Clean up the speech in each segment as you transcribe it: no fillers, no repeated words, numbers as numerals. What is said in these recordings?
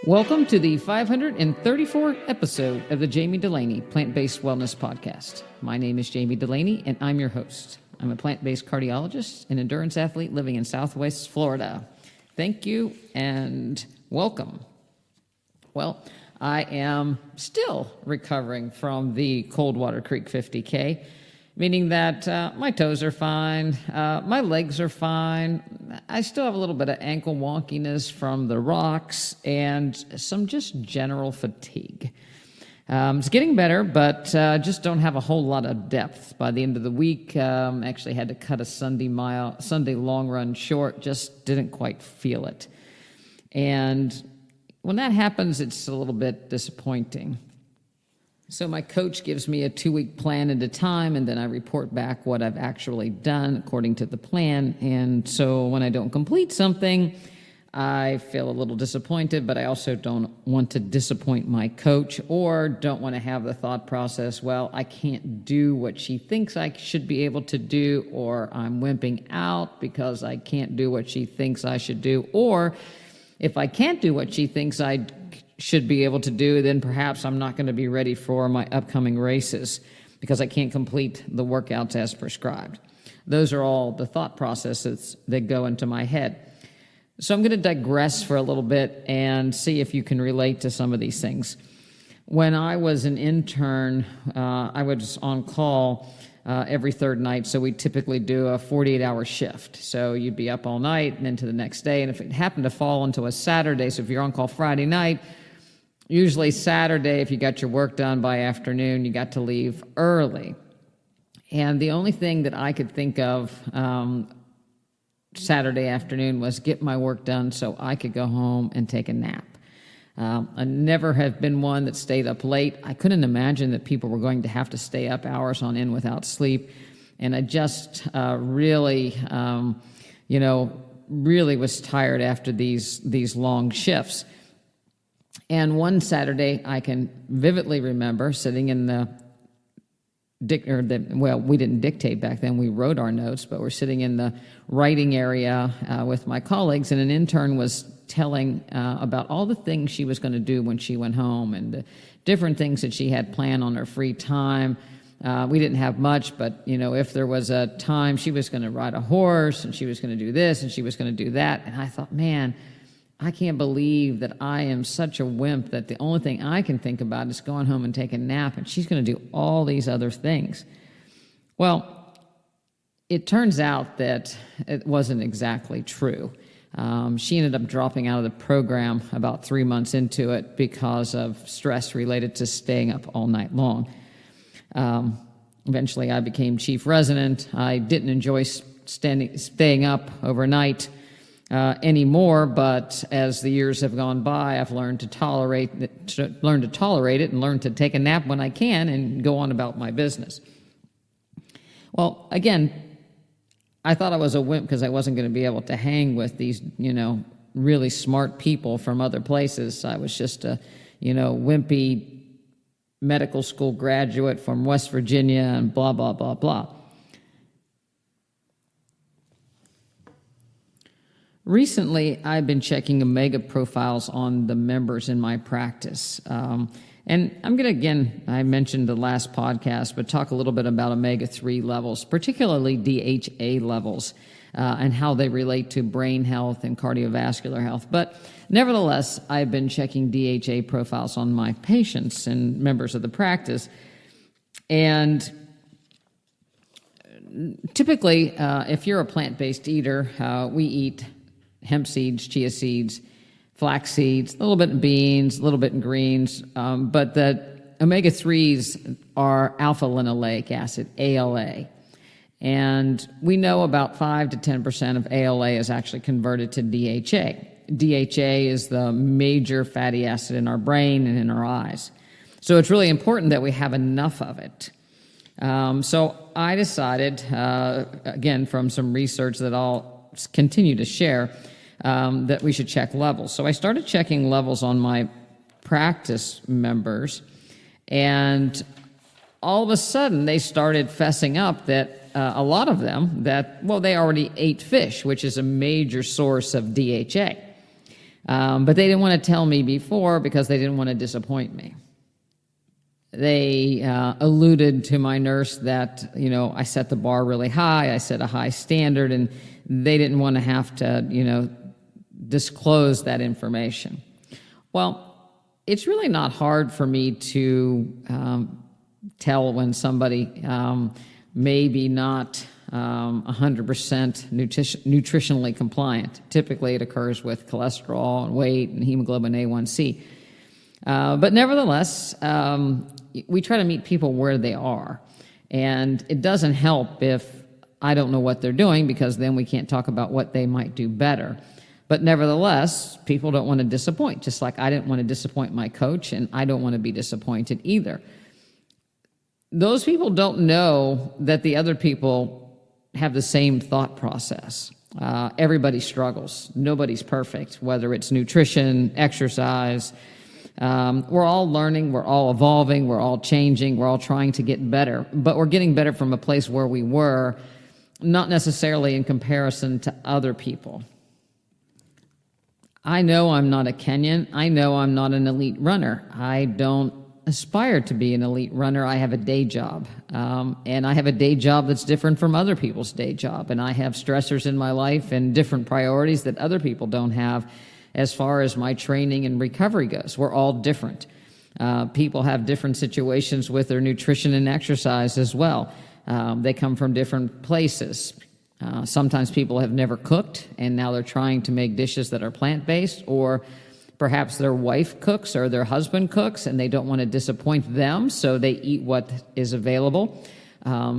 Welcome to the 534th episode of the Jami Dulaney Plant-Based Wellness Podcast. My name is Jami Dulaney, and I'm your host. I'm a plant-based cardiologist and endurance athlete living in Southwest Florida. Thank you and welcome. Well, I am still recovering from the Coldwater Creek 50K, meaning that my toes are fine, my legs are fine. I still have a little bit of ankle wonkiness from the rocks and some just general fatigue. It's getting better, but just don't have a whole lot of depth. By the end of the week, actually had to cut a Sunday long run short, just didn't quite feel it. And when that happens, it's a little bit disappointing. So my coach gives me a 2-week plan at a time, and then I report back what I've actually done according to the plan. And so when I don't complete something, I feel a little disappointed, but I also don't want to disappoint my coach or don't want to have the thought process, well, I can't do what she thinks I should be able to do, or I'm wimping out because I can't do what she thinks I should do, or if I can't do what she thinks I should be able to do, then perhaps I'm not going to be ready for my upcoming races because I can't complete the workouts as prescribed. Those are all the thought processes that go into my head. So I'm going to digress for a little bit and see if you can relate to some of these things. When I was an intern, I was on call every third night, so we typically do a 48-hour shift. So you'd be up all night and into the next day, and if it happened to fall into a Saturday, so if you're on call Friday night, usually Saturday, if you got your work done by afternoon, you got to leave early. And the only thing that I could think of Saturday afternoon was get my work done so I could go home and take a nap. I never have been one that stayed up late. I couldn't imagine that people were going to have to stay up hours on end without sleep. And I just really was tired after these long shifts. And one Saturday, I can vividly remember sitting in we didn't dictate back then, we wrote our notes, but we're sitting in the writing area with my colleagues, and an intern was telling about all the things she was going to do when she went home and the different things that she had planned on her free time. We didn't have much, but, if there was a time, she was going to ride a horse, and she was going to do this, and she was going to do that. And I thought, man, I can't believe that I am such a wimp that the only thing I can think about is going home and taking a nap, and she's going to do all these other things. Well, it turns out that it wasn't exactly true. She ended up dropping out of the program about 3 months into it because of stress related to staying up all night long. Eventually, I became chief resident. I didn't enjoy staying up overnight anymore, but as the years have gone by, I've learned to tolerate it and learn to take a nap when I can and go on about my business. Well, again, I thought I was a wimp because I wasn't going to be able to hang with these, really smart people from other places. I was just a, wimpy medical school graduate from West Virginia and blah, blah, blah, blah. Recently, I've been checking omega profiles on the members in my practice. And I'm going to, again, I mentioned the last podcast, but talk a little bit about omega-3 levels, particularly DHA levels, and how they relate to brain health and cardiovascular health. But nevertheless, I've been checking DHA profiles on my patients and members of the practice. And typically, if you're a plant-based eater, we eat hemp seeds, chia seeds, flax seeds, a little bit in beans, a little bit in greens, but the omega-3s are alpha-linoleic acid, ALA. And we know about 5 to 10% of ALA is actually converted to DHA. DHA is the major fatty acid in our brain and in our eyes. So it's really important that we have enough of it. So I decided, again, from some research that I'll continue to share, that we should check levels. So I started checking levels on my practice members, and all of a sudden they started fessing up that a lot of them, they already ate fish, which is a major source of DHA. But they didn't want to tell me before because they didn't want to disappoint me. They alluded to my nurse that, I set the bar really high, I set a high standard, and they didn't want to have to, disclose that information. Well, it's really not hard for me to tell when somebody maybe not 100% nutritionally compliant. Typically, it occurs with cholesterol and weight and hemoglobin A1C. But nevertheless, we try to meet people where they are. And it doesn't help if I don't know what they're doing, because then we can't talk about what they might do better. But nevertheless, people don't want to disappoint, just like I didn't want to disappoint my coach, and I don't want to be disappointed either. Those people don't know that the other people have the same thought process. Everybody struggles. Nobody's perfect, whether it's nutrition, exercise. We're all learning, we're all evolving, we're all changing, we're all trying to get better. But we're getting better from a place where we were, not necessarily in comparison to other people. I know I'm not a Kenyan. I know I'm not an elite runner. I don't aspire to be an elite runner. I have a day job. And I have a day job that's different from other people's day job. And I have stressors in my life and different priorities that other people don't have as far as my training and recovery goes. We're all different. People have different situations with their nutrition and exercise as well. They come from different places. Sometimes people have never cooked, and now they're trying to make dishes that are plant-based, or perhaps their wife cooks or their husband cooks, and they don't want to disappoint them, so they eat what is available.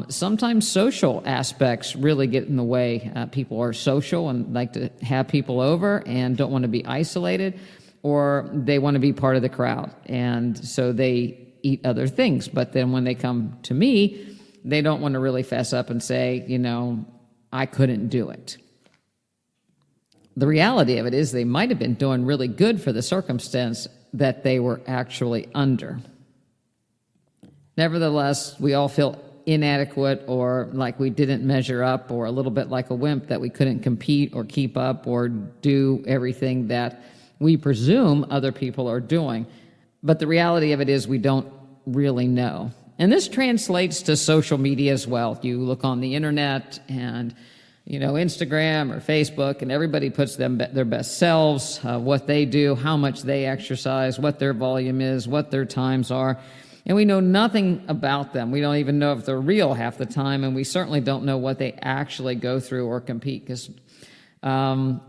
Sometimes social aspects really get in the way. People are social and like to have people over and don't want to be isolated, or they want to be part of the crowd, and so they eat other things. But then when they come to me, they don't want to really fess up and say, I couldn't do it. The reality of it is they might have been doing really good for the circumstance that they were actually under. Nevertheless, we all feel inadequate, or like we didn't measure up, or a little bit like a wimp, that we couldn't compete or keep up or do everything that we presume other people are doing. But the reality of it is we don't really know. And this translates to social media as well. You look on the internet and, Instagram or Facebook, and everybody puts their best selves, what they do, how much they exercise, what their volume is, what their times are. And we know nothing about them. We don't even know if they're real half the time, and we certainly don't know what they actually go through or compete, because, for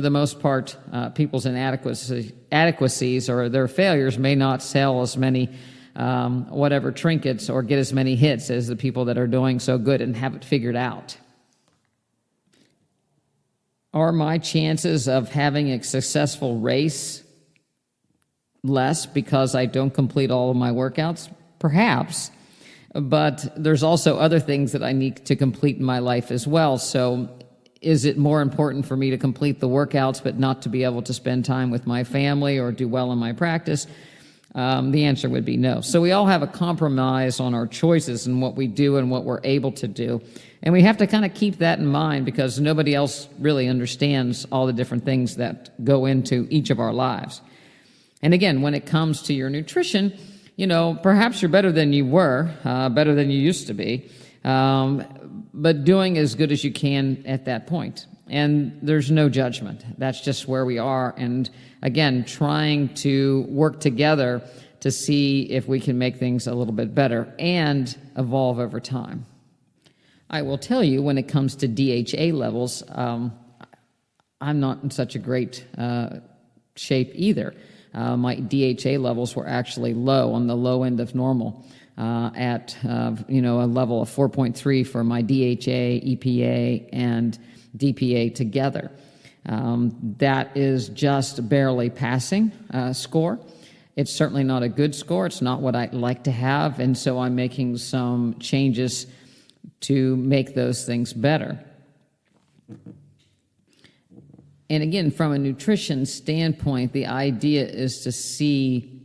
the most part, people's inadequacies or their failures may not sell as many whatever trinkets or get as many hits as the people that are doing so good and have it figured out. Are my chances of having a successful race less because I don't complete all of my workouts? Perhaps, but there's also other things that I need to complete in my life as well. So is it more important for me to complete the workouts but not to be able to spend time with my family or do well in my practice? The answer would be no. So we all have a compromise on our choices and what we do and what we're able to do. And we have to kind of keep that in mind, because nobody else really understands all the different things that go into each of our lives. And again, when it comes to your nutrition, perhaps you're better than you were, better than you used to be, but doing as good as you can at that point. And there's no judgment. That's just where we are. And again, trying to work together to see if we can make things a little bit better and evolve over time. I will tell you, when it comes to DHA levels, I'm not in such a great shape either. My DHA levels were actually low, on the low end of normal, at a level of 4.3 for my DHA, EPA, and DPA together. That is just barely passing score. It's certainly not a good score. It's not what I'd like to have, and so I'm making some changes to make those things better. And again, from a nutrition standpoint, the idea is to see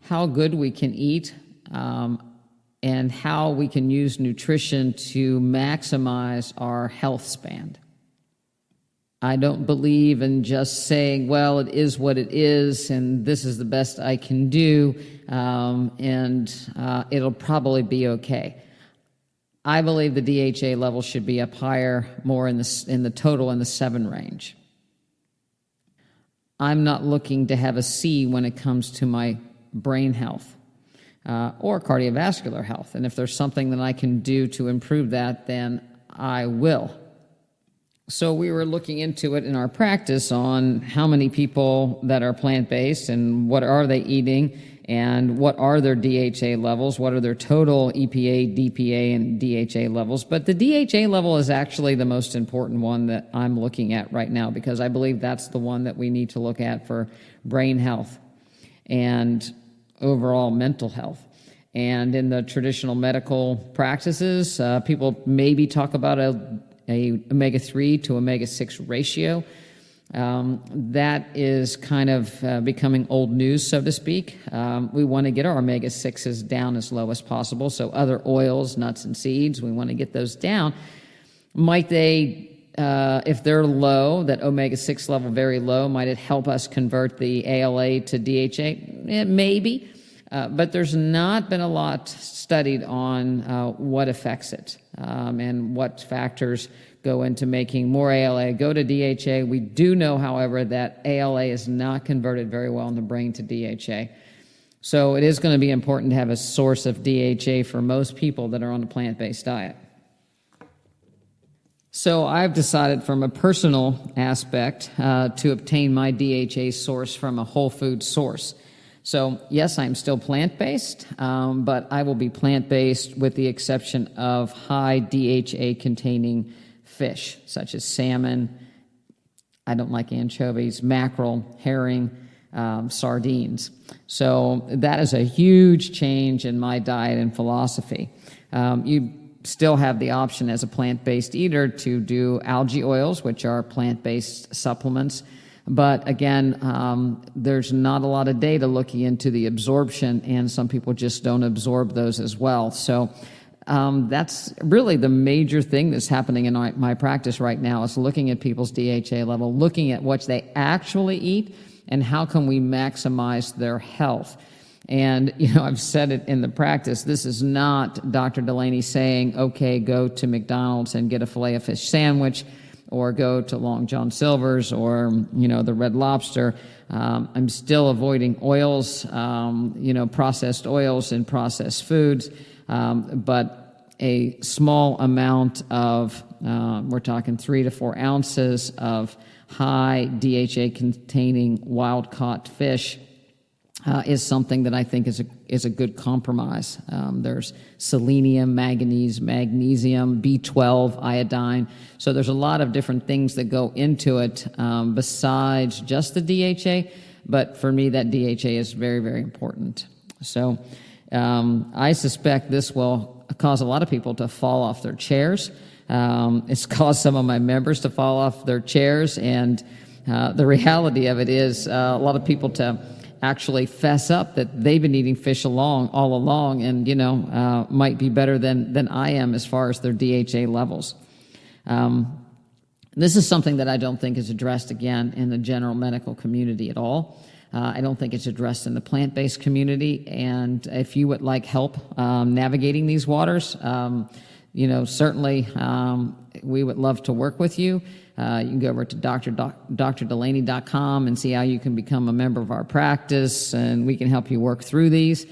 how good we can eat, and how we can use nutrition to maximize our health span. I don't believe in just saying, well, it is what it is, and this is the best I can do, and it'll probably be okay. I believe the DHA level should be up higher, more in the total in the 7 range. I'm not looking to have a C when it comes to my brain health or cardiovascular health. And if there's something that I can do to improve that, then I will. So we were looking into it in our practice on how many people that are plant-based and what are they eating and what are their DHA levels, what are their total EPA, DPA, and DHA levels. But the DHA level is actually the most important one that I'm looking at right now, because I believe that's the one that we need to look at for brain health and overall mental health. And in the traditional medical practices, people maybe talk about a omega-3 to omega-6 ratio. That is kind of becoming old news, so to speak. We want to get our omega-6s down as low as possible. So other oils, nuts and seeds, we want to get those down. Might they, if they're low, that omega-6 level very low, might it help us convert the ALA to DHA? Maybe. But there's not been a lot studied on what affects it and what factors go into making more ALA go to DHA. We do know, however, that ALA is not converted very well in the brain to DHA. So it is going to be important to have a source of DHA for most people that are on a plant-based diet. So I've decided from a personal aspect to obtain my DHA source from a whole food source. So yes, I'm still plant-based, but I will be plant-based with the exception of high DHA-containing fish, such as salmon. I don't like anchovies, mackerel, herring, sardines. So that is a huge change in my diet and philosophy. You still have the option as a plant-based eater to do algae oils, which are plant-based supplements. But again, there's not a lot of data looking into the absorption, and some people just don't absorb those as well. So that's really the major thing that's happening in my practice right now, is looking at people's DHA level, looking at what they actually eat, and how can we maximize their health. And, I've said it in the practice, this is not Dr. Dulaney saying, okay, go to McDonald's and get a Filet-O-Fish sandwich, or go to Long John Silver's, or, the Red Lobster. I'm still avoiding oils, processed oils and processed foods, but a small amount of, we're talking 3 to 4 ounces of high DHA-containing wild-caught fish is something that I think is a good compromise. There's selenium, manganese, magnesium, B12, iodine. So there's a lot of different things that go into it besides just the DHA. But for me, that DHA is very, very important. So I suspect this will cause a lot of people to fall off their chairs. It's caused some of my members to fall off their chairs. And the reality of it is a lot of people to actually fess up that they've been eating fish all along, and might be better than I am as far as their DHA levels. This is something that I don't think is addressed again in the general medical community at all. I don't think it's addressed in the plant-based community. And if you would like help navigating these waters, certainly we would love to work with you. You can go over to drdulaney.com and see how you can become a member of our practice, and we can help you work through these.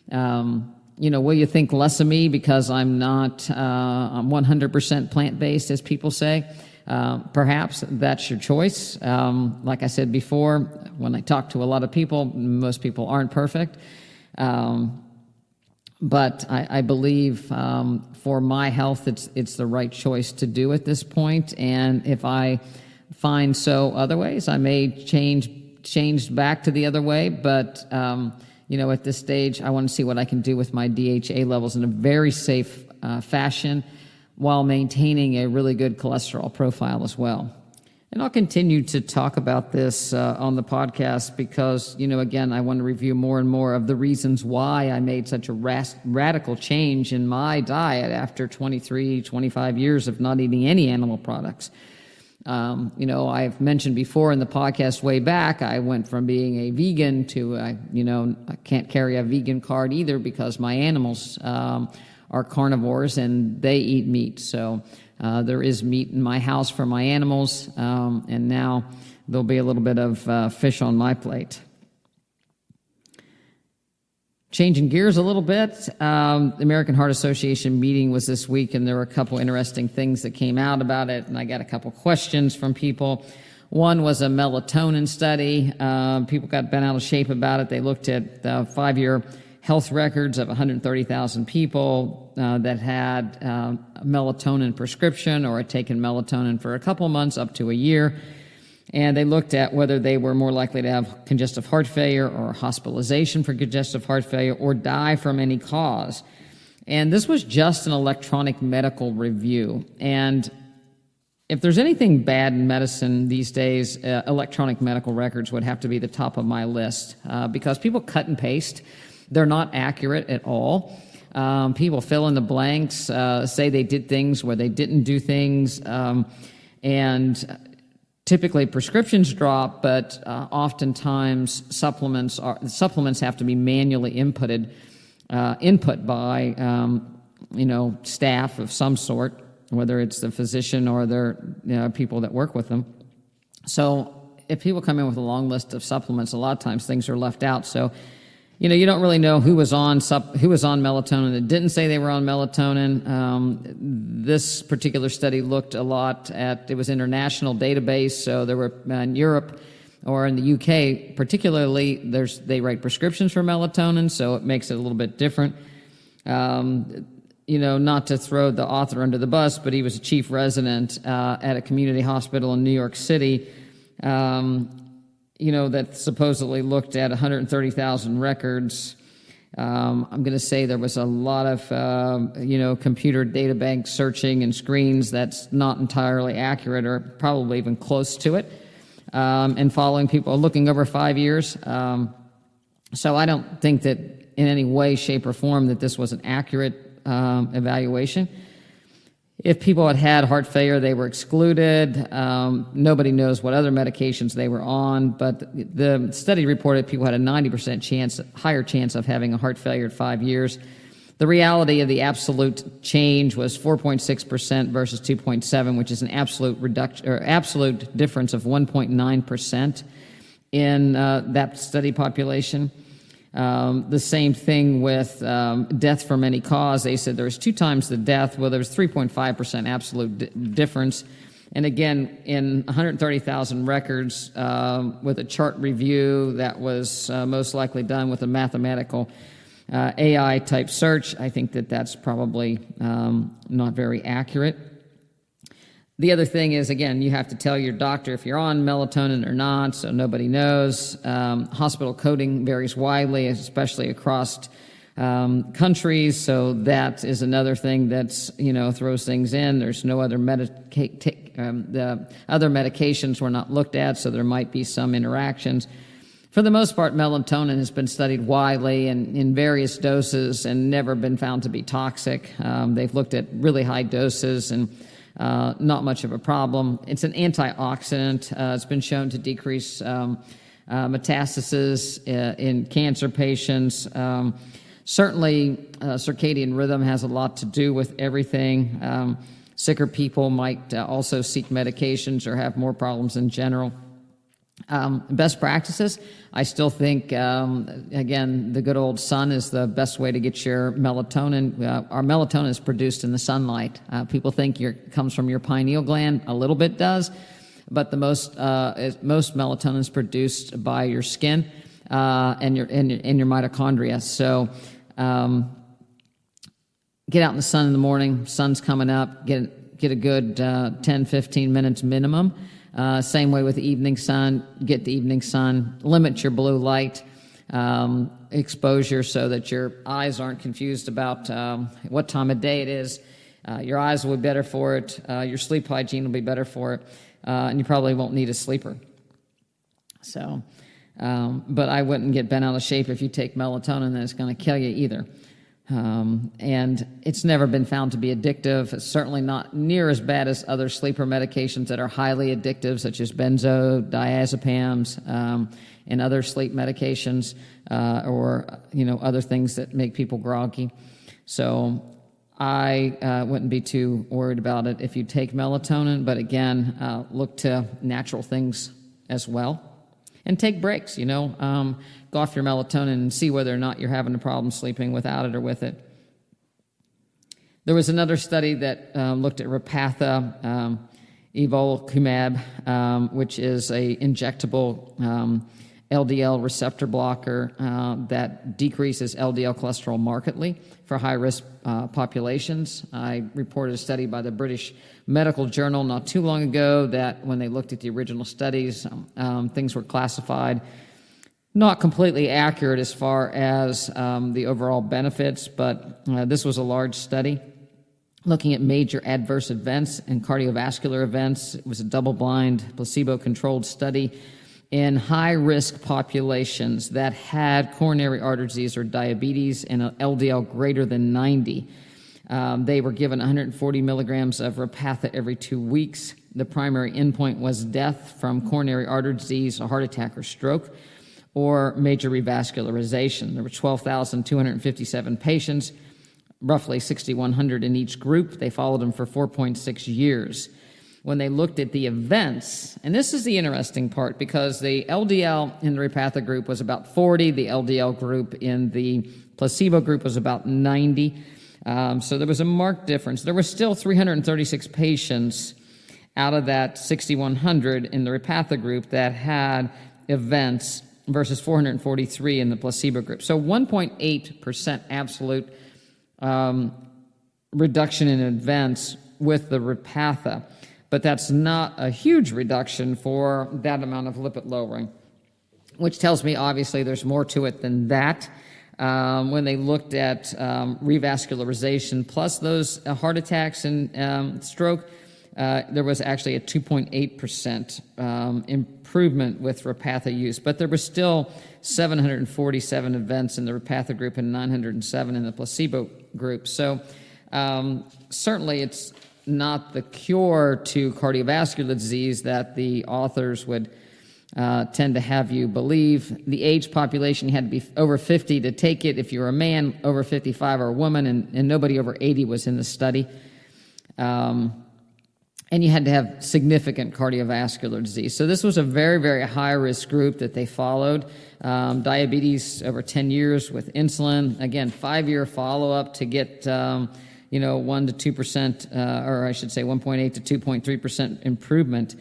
Will you think less of me because I'm 100% plant-based, as people say? Perhaps that's your choice. Like I said before, when I talk to a lot of people, most people aren't perfect. But I believe for my health, it's the right choice to do at this point. And if I find so other ways, I may change back to the other way. But at this stage, I want to see what I can do with my DHA levels in a very safe fashion, while maintaining a really good cholesterol profile as well. And I'll continue to talk about this on the podcast because, again, I want to review more and more of the reasons why I made such a radical change in my diet after 23, 25 years of not eating any animal products. I've mentioned before in the podcast way back, I went from being a vegan to, I can't carry a vegan card either because my animals are carnivores and they eat meat. So there is meat in my house for my animals, and now there'll be a little bit of fish on my plate. Changing gears a little bit, the American Heart Association meeting was this week, and there were a couple interesting things that came out about it, and I got a couple questions from people. One was a melatonin study. People got bent out of shape about it. They looked at 5-year health records of 130,000 people that had a melatonin prescription or had taken melatonin for a couple months up to a year. And they looked at whether they were more likely to have congestive heart failure or hospitalization for congestive heart failure or die from any cause. And this was just an electronic medical review. And if there's anything bad in medicine these days, electronic medical records would have to be the top of my list because people cut and paste. They're not accurate at all. People fill in the blanks, say they did things where they didn't do things, and typically prescriptions drop, but oftentimes supplements have to be manually input by staff of some sort, whether it's the physician or their people that work with them. So if people come in with a long list of supplements, a lot of times things are left out. So you don't really know who was on melatonin that didn't say they were on melatonin. This particular study looked a lot at, it was international database, so there were in Europe or in the UK particularly, they write prescriptions for melatonin, so it makes it a little bit different. Not to throw the author under the bus, but he was a chief resident at a community hospital in New York City. That supposedly looked at 130,000 records. I'm going to say there was a lot of, computer data bank searching and screens that's not entirely accurate or probably even close to it, and following people, looking over 5 years. So I don't think that in any way, shape, or form that this was an accurate evaluation. If people had had heart failure, they were excluded. Nobody knows what other medications they were on, but the study reported people had a 90% higher chance of having a heart failure at 5 years. The reality of the absolute change was 4.6% versus 2.7%, which is an absolute reduction or absolute difference of 1.9% in that study population. The same thing with death from any cause. They said there was 2 times the death. Well, there was 3.5% absolute difference. And again, in 130,000 records with a chart review that was most likely done with a mathematical AI type search, I think that that's probably not very accurate. The other thing is, again, you have to tell your doctor if you're on melatonin or not, so nobody knows. Hospital coding varies widely, especially across countries, so that is another thing that's, throws things in. There's no other the other medications were not looked at, so there might be some interactions. For the most part, melatonin has been studied widely and in various doses and never been found to be toxic. They've looked at really high doses and not much of a problem. It's an antioxidant. It's been shown to decrease metastasis in cancer patients. Certainly, circadian rhythm has a lot to do with everything. Sicker people might also seek medications or have more problems in general. Best practices, I still think, again, the good old sun is the best way to get your melatonin. Our melatonin is produced in the sunlight. People think it comes from your pineal gland. A little bit does, but the most melatonin is produced by your skin and your mitochondria. So get out in the sun in the morning. Sun's coming up. Get a good 10, 15 minutes minimum. Same way with the evening sun. Get the evening sun. Limit your blue light exposure so that your eyes aren't confused about what time of day it is. Your eyes will be better for it. Your sleep hygiene will be better for it. And you probably won't need a sleeper. But I wouldn't get bent out of shape if you take melatonin, and it's going to kill you either. And it's never been found to be addictive. It's certainly not near as bad as other sleeper medications that are highly addictive, such as benzodiazepams and other sleep medications, or other things that make people groggy. So I wouldn't be too worried about it if you take melatonin, but again, look to natural things as well. And take breaks, go off your melatonin and see whether or not you're having a problem sleeping without it or with it. There was another study that looked at Repatha, evolocumab, which is a injectable LDL receptor blocker that decreases LDL cholesterol markedly for high-risk populations. I reported a study by the British Medical Journal not too long ago that when they looked at the original studies, things were classified not completely accurate as far as the overall benefits, but this was a large study looking at major adverse events and cardiovascular events. It was a double-blind, placebo-controlled study in high-risk populations that had coronary artery disease or diabetes and an LDL greater than 90. They were given 140 milligrams of Repatha every 2 weeks. The primary endpoint was death from coronary artery disease, a heart attack or stroke, or major revascularization. There were 12,257 patients, roughly 6,100 in each group. They followed them for 4.6 years. When they looked at the events, and this is the interesting part because the LDL in the Repatha group was about 40, the LDL group in the placebo group was about 90. So there was a marked difference. There were still 336 patients out of that 6,100 in the Repatha group that had events versus 443 in the placebo group. So 1.8% absolute reduction in events with the Repatha. But that's not a huge reduction for that amount of lipid lowering, which tells me obviously there's more to it than that. When they looked at revascularization plus those heart attacks and stroke, there was actually a 2.8% improvement with Repatha use, but there were still 747 events in the Repatha group and 907 in the placebo group. So certainly it's not the cure to cardiovascular disease that the authors would tend to have you believe. The age population had to be over 50 to take it. If you're a man, over 55 or a woman, and nobody over 80 was in the study. And you had to have significant cardiovascular disease. So this was a very, very high-risk group that they followed. Diabetes over 10 years with insulin. Again, 5-year follow-up to get 1 to 2%, or I should say 1.8 to 2.3% improvement.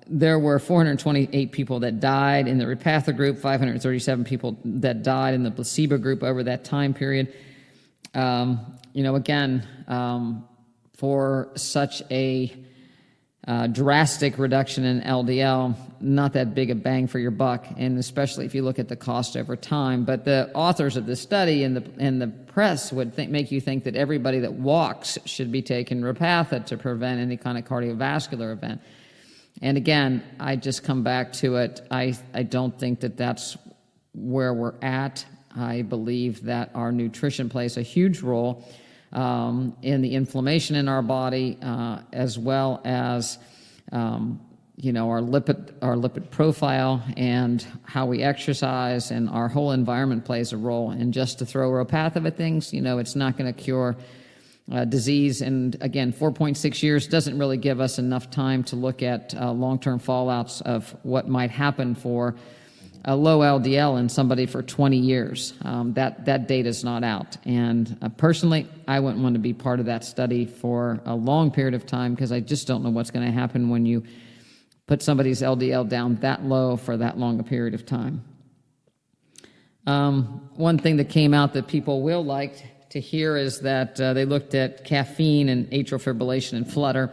There were 428 people that died in the Repatha group, 537 people that died in the placebo group over that time period. For such a drastic reduction in LDL, not that big a bang for your buck, and especially if you look at the cost over time. But the authors of this study and the press would make you think that everybody that walks should be taking Repatha to prevent any kind of cardiovascular event. And again, I just come back to it. I don't think that that's where we're at. I believe that our nutrition plays a huge role in the inflammation in our body, as well as our lipid profile and how we exercise, and our whole environment plays a role. And just to throw Repatha at things, it's not going to cure disease. And again, 4.6 years doesn't really give us enough time to look at long-term fallouts of what might happen for a low LDL in somebody for 20 years. That data is not out. And personally, I wouldn't want to be part of that study for a long period of time because I just don't know what's going to happen when you put somebody's LDL down that low for that long a period of time. One thing that came out that people will like to hear is that they looked at caffeine and atrial fibrillation and flutter.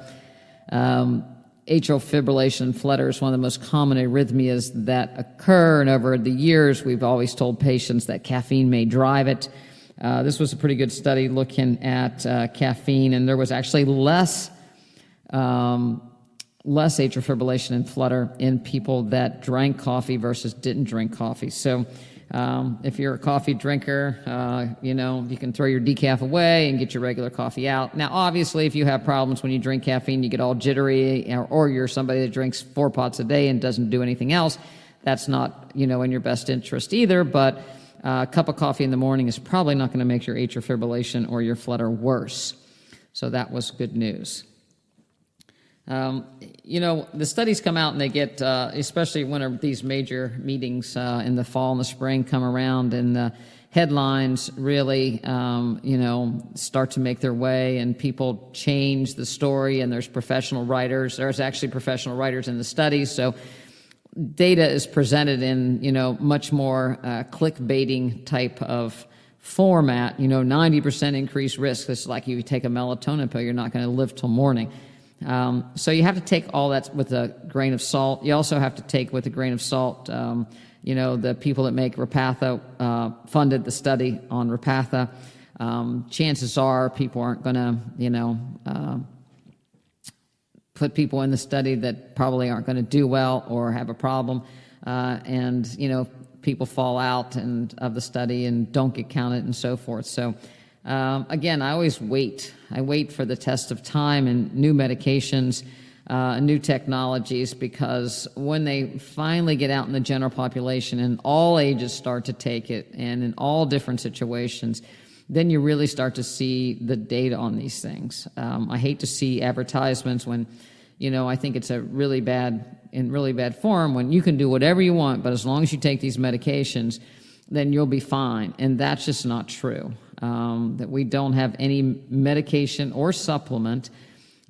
Atrial fibrillation and flutter is one of the most common arrhythmias that occur, and over the years we've always told patients that caffeine may drive it. This was a pretty good study looking at caffeine, and there was actually less atrial fibrillation and flutter in people that drank coffee versus didn't drink coffee. So If you're a coffee drinker, you can throw your decaf away and get your regular coffee out. Now, obviously, if you have problems when you drink caffeine, you get all jittery, or you're somebody that drinks 4 pots a day and doesn't do anything else, that's not, in your best interest either. But a cup of coffee in the morning is probably not going to make your atrial fibrillation or your flutter worse. So that was good news. The studies come out and they get, especially when these major meetings in the fall and the spring come around, and the headlines really, start to make their way, and people change the story, and there's professional writers. There's actually professional writers in the studies, so data is presented in, much more clickbaiting type of format. 90% increased risk. It's like you take a melatonin pill, you're not going to live till morning. So you have to take all that with a grain of salt. You also have to take with a grain of salt, the people that make Repatha funded the study on Repatha. Chances are people aren't going to, put people in the study that probably aren't going to do well or have a problem. People fall out of the study and don't get counted and so forth. So again, I always wait. I wait for the test of time and new medications, new technologies, because when they finally get out in the general population and all ages start to take it, and in all different situations, then you really start to see the data on these things. I hate to see advertisements when, I think it's in really bad form, when you can do whatever you want, but as long as you take these medications, then you'll be fine. And that's just not true. That we don't have any medication or supplement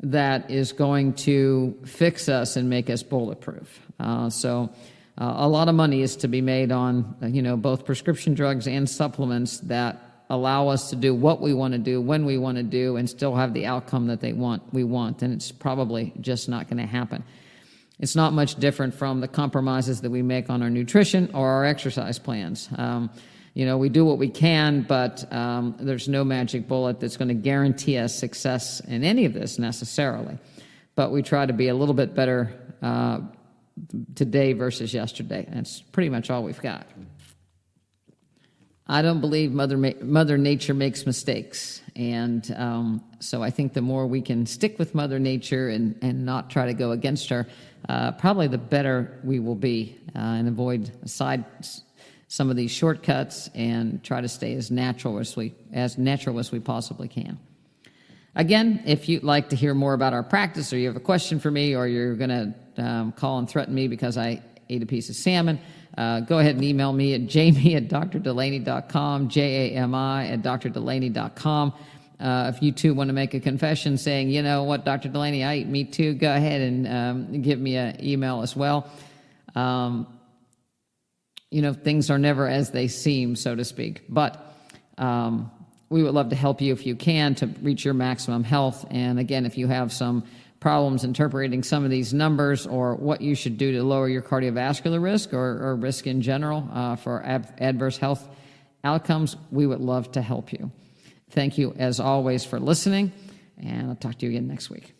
that is going to fix us and make us bulletproof. So a lot of money is to be made on, both prescription drugs and supplements that allow us to do what we want to do, when we want to do, and still have the outcome that we want. And it's probably just not going to happen. It's not much different from the compromises that we make on our nutrition or our exercise plans. We do what we can, but there's no magic bullet that's going to guarantee us success in any of this necessarily. But we try to be a little bit better today versus yesterday. That's pretty much all we've got. I don't believe Mother Nature makes mistakes. And so I think the more we can stick with Mother Nature and not try to go against her, probably the better we will be, and avoid some of these shortcuts and try to stay as natural as we possibly can. Again, if you'd like to hear more about our practice, or you have a question for me, or you're going to call and threaten me because I ate a piece of salmon, go ahead and email me at jami@drdulaney.com, jami@drdulaney.com. If you too want to make a confession saying, you know what, Dr. Dulaney, I ate meat too, go ahead and give me an email as well. Things are never as they seem, so to speak. But we would love to help you if you can to reach your maximum health. And again, if you have some problems interpreting some of these numbers, or what you should do to lower your cardiovascular risk or risk in general for adverse health outcomes, we would love to help you. Thank you, as always, for listening, and I'll talk to you again next week.